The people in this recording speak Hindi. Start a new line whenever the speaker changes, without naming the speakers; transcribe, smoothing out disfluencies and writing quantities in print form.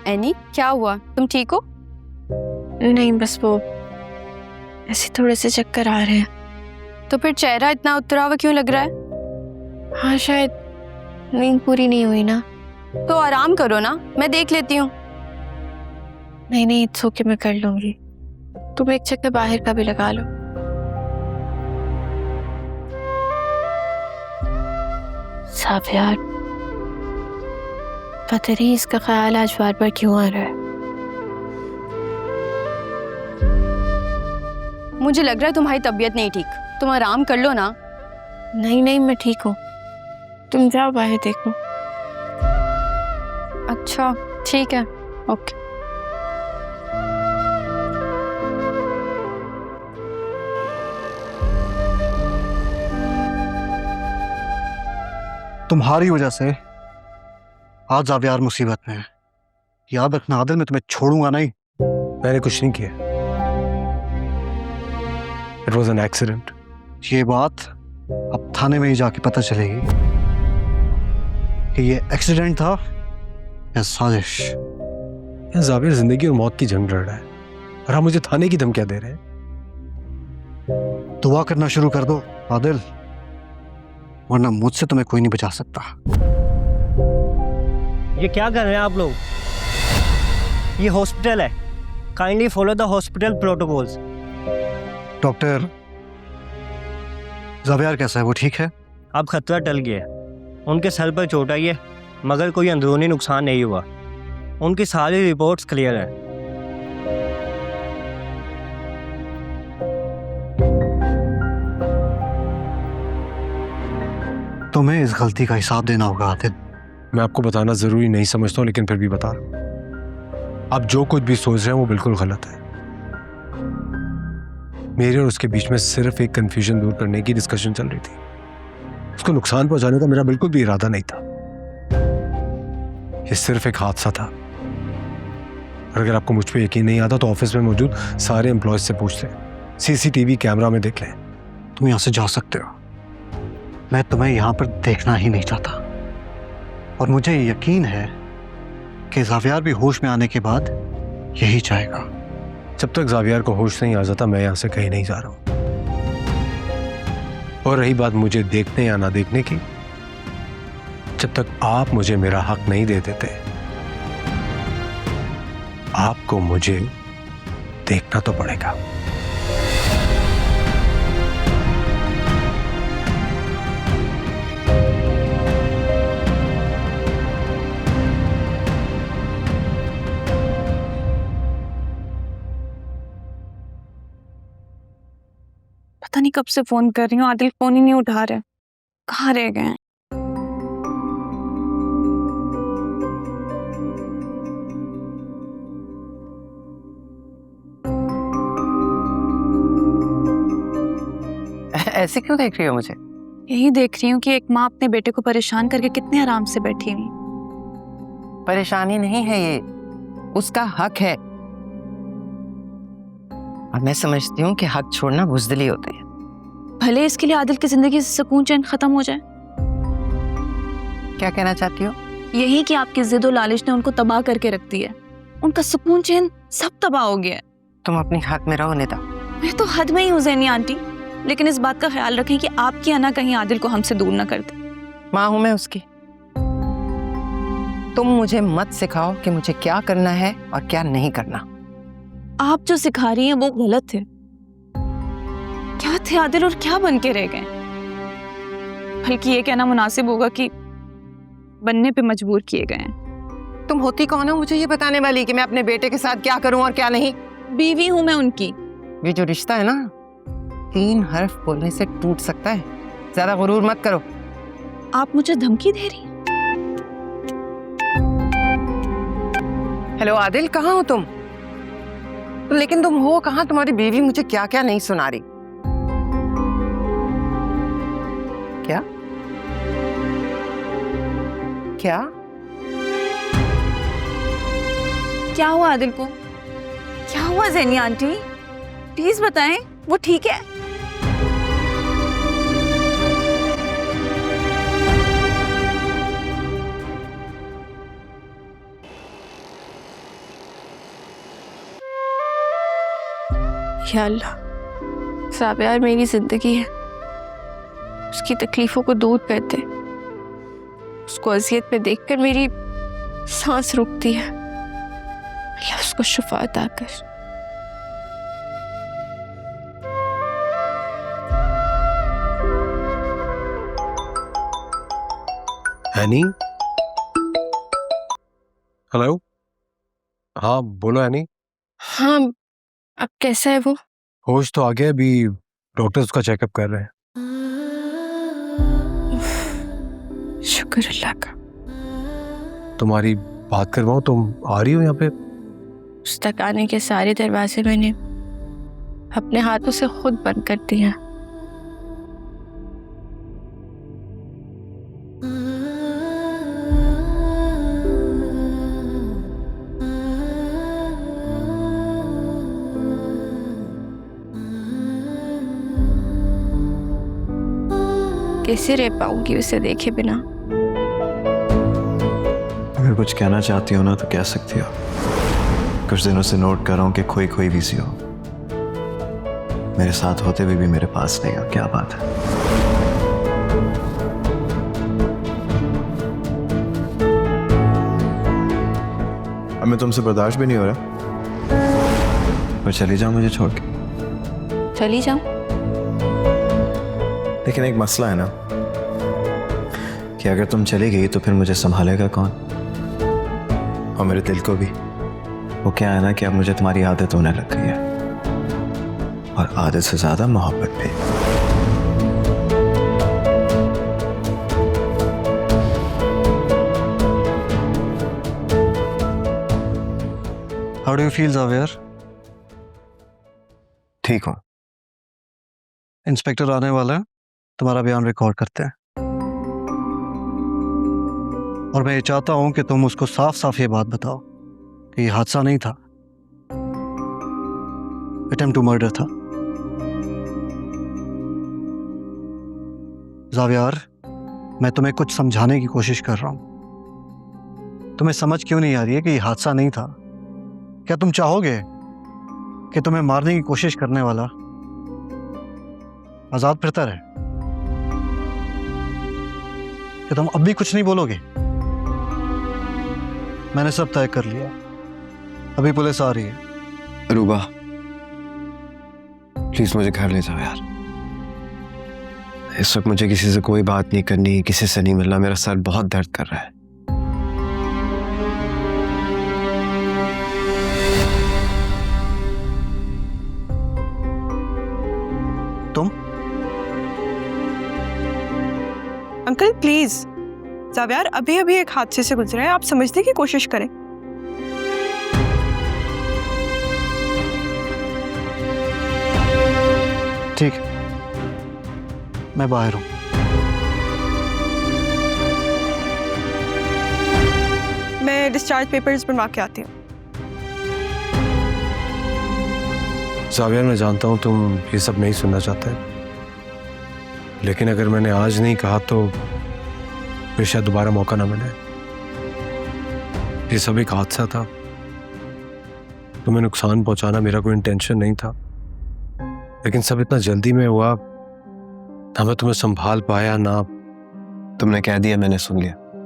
एनी, क्या हुआ? तुम ठीक हो?
नहीं, बस वो ऐसे थोड़े से चक्कर आ रहे हैं।
तो फिर चेहरा इतना उतरा हुआ क्यों लग रहा है?
हाँ, शायद नींद पूरी नहीं हुई ना।
तो आराम करो ना, मैं देख लेती हूँ।
नहीं, इट्स ओके, मैं कर लूंगी। तुम एक चक्कर बाहर का भी लगा लो। साफ यार, पता नहीं इसका ख्याल आज बार बार क्यों आ रहा है।
मुझे लग रहा है तुम्हारी तबीयत नहीं ठीक, तुम आराम कर लो ना।
नहीं, मैं ठीक हूँ। तुम जाओ बाहर देखो।
अच्छा ठीक है, ओके।
तुम्हारी वजह से आज जावियार मुसीबत में है। याद रखना आदिल, मैं तुम्हें छोड़ूंगा नहीं।
मैंने कुछ नहीं किया। It was an accident.
ये बात अब थाने में ही जाके पता चलेगी कि ये एक्सीडेंट था या साजिश।
यार जाविर जिंदगी और मौत की जंग लड़ रहा है और आप मुझे थाने की धमकियां दे रहे हैं।
दुआ करना शुरू कर दो आदिल, वरना मुझसे तुम्हें कोई नहीं बचा सकता।
ये क्या कर रहे हैं आप लोग? ये हॉस्पिटल है, kindly follow the hospital protocols.
Doctor, Zaviyar कैसा है? वो ठीक है?
अब खतरा टल गया है। उनके सर पर चोट आई है मगर कोई अंदरूनी नुकसान नहीं हुआ। उनकी सारी रिपोर्ट्स क्लियर है।
तुम्हें इस गलती का हिसाब देना होगा आदिल।
मैं आपको बताना जरूरी नहीं समझता हूँ, लेकिन फिर भी बता रहा हूं। आप जो कुछ भी सोच रहे हैं वो बिल्कुल गलत है। मेरे और उसके बीच में सिर्फ एक कंफ्यूजन दूर करने की डिस्कशन चल रही थी। उसको नुकसान पहुंचाने का मेरा बिल्कुल भी इरादा नहीं था। ये सिर्फ एक हादसा था। और अगर आपको मुझ पे यकीन नहीं आता तो ऑफिस में मौजूद सारे एम्प्लॉयज से पूछ लें, सीसीटीवी कैमरा में देख लें।
तुम यहां से जा सकते हो, मैं तुम्हें यहां पर देखना ही नहीं चाहता। और मुझे यकीन है कि जावियार भी होश में आने के बाद यही चाहेगा।
जब तक जावियार को होश नहीं आ जाता मैं यहां से कहीं नहीं जा रहा हूं। और रही बात मुझे देखने या ना देखने की, जब तक आप मुझे मेरा हक नहीं दे देते, आपको मुझे देखना तो पड़ेगा।
पता नहीं कब से फोन कर रही हूँ, आदिल फोन ही नहीं उठा रहे। कहाँ रह गए हैं?
ऐसे क्यों देख रही हो मुझे?
यही देख रही हूँ कि एक माँ अपने बेटे को परेशान करके कितने आराम से बैठी हुई।
परेशानी नहीं है ये, उसका हक है। और मैं समझती हूँ कि हक छोड़ना बुज़दिली होती है।
भले इसके लिए आदिल की जिंदगी से सुकून चैन खत्म हो जाए।
क्या कहना चाहती हो?
यही कि आपकी जिद और लालच ने उनको तबाह करके रख दिया है। उनका सुकून चैन सब तबाह हो गया है।
तुम अपनी हद में रहो निदा।
मैं तो हद में ही हूँ ज़ैनी आंटी, लेकिन इस बात का ख्याल रखें कि आपकी अना कहीं आदिल को हमसे दूर ना कर दे।
माँ हूं मैं उसकी। तुम मुझे मत सिखाओ कि मुझे क्या करना है और क्या नहीं करना।
आप जो सिखा रही हैं वो गलत है। क्या थे आदिल और क्या बन के रह गए? बल्कि ये कहना मुनासिब होगा कि बनने पे मजबूर किए गए हैं।
तुम होती कौन हो मुझे ये बताने वाली कि मैं अपने बेटे के साथ क्या करूं और क्या नहीं?
बीवी हूं मैं उनकी।
ये जो रिश्ता है ना, 3 हर्फ बोलने से टूट सकता है। ज्यादा गुरूर मत करो।
आप मुझे धमकी दे रही हैं?
हेलो आदिल, कहाँ हो तुम? लेकिन तुम हो कहाँ? तुम्हारी बीवी मुझे क्या क्या नहीं सुना रही। क्या क्या
क्या हुआ आदिल को? क्या हुआ ज़ैनी आंटी? प्लीज बताएं, वो ठीक है?
या अल्लाह, ज़ावियार मेरी जिंदगी है, उसकी तकलीफों को दूर कर दे। उसको अजियत में देखकर मेरी सांस रुकती है। अल्लाह उसको शिफा अता कर।
Any, hello. हाँ बोलो एनी।
हाँ, अब कैसा है वो?
होश तो आ गया, अभी डॉक्टर्स उसका चेकअप कर रहे हैं।
शुक्र अल्लाह का।
तुम्हारी बात करवाऊं, तुम आ रही हो यहाँ पे?
उस तक आने के सारे दरवाजे मैंने अपने हाथों से खुद बंद कर दिए हैं। कैसे रह पाऊंगी उसे देखे बिना?
अगर कुछ कहना चाहती हो ना तो कह सकती हो। कुछ दिनों से नोट कर रहा हूँ कि खोई खोई बिजी हो। मेरे साथ होते हुए भी मेरे पास नहीं हो, क्या बात है? अब मैं तुमसे बर्दाश्त भी नहीं हो रहा। तो चली जाओ मुझे छोड़ के।
चली जाऊं?
लेकिन एक मसला है ना कि अगर तुम चली गई तो फिर मुझे संभालेगा कौन? और मेरे दिल को भी। वो क्या है ना कि अब मुझे तुम्हारी आदत होने लग गई है, और आदत से ज्यादा मोहब्बत भी।
हाउ डू यू फील ज़ावियार?
ठीक हूँ।
इंस्पेक्टर आने वाला है, तुम्हारा बयान रिकॉर्ड करते हैं। और मैं ये चाहता हूं कि तुम उसको साफ साफ ये बात बताओ कि ये हादसा नहीं था, अटेम्प्ट टू मर्डर था। ज़ावियार, मैं तुम्हें कुछ समझाने की कोशिश कर रहा हूं। तुम्हें समझ क्यों नहीं आ रही है कि ये हादसा नहीं था? क्या तुम चाहोगे कि तुम्हें मारने की कोशिश करने वाला आजाद फिरता रहे? कि तुम अब भी कुछ नहीं बोलोगे? मैंने सब तय कर लिया, अभी पुलिस आ रही है।
रूबा, प्लीज मुझे घर ले जाओ यार। इस वक्त मुझे किसी से कोई बात नहीं करनी, किसी से नहीं मिलना। मेरा सर बहुत दर्द कर रहा है।
तुम?
अंकल प्लीज, ज़ावियार अभी अभी एक हादसे से गुजरे हैं, आप समझने की कोशिश करें।
ठीक है, मैं बाहर हूं।
मैं डिस्चार्ज पेपर्स बनवा के आती हूँ।
ज़ावियार, मैं जानता हूँ तुम ये सब नहीं सुनना चाहते, लेकिन अगर मैंने आज नहीं कहा तो फिर शायद दोबारा मौका ना मिले। ये सब एक हादसा था, तुम्हें नुकसान पहुंचाना मेरा कोई इंटेंशन नहीं था, लेकिन सब इतना जल्दी में हुआ, ना मैं तुम्हें संभाल पाया ना।
तुमने कह दिया, मैंने सुन लिया।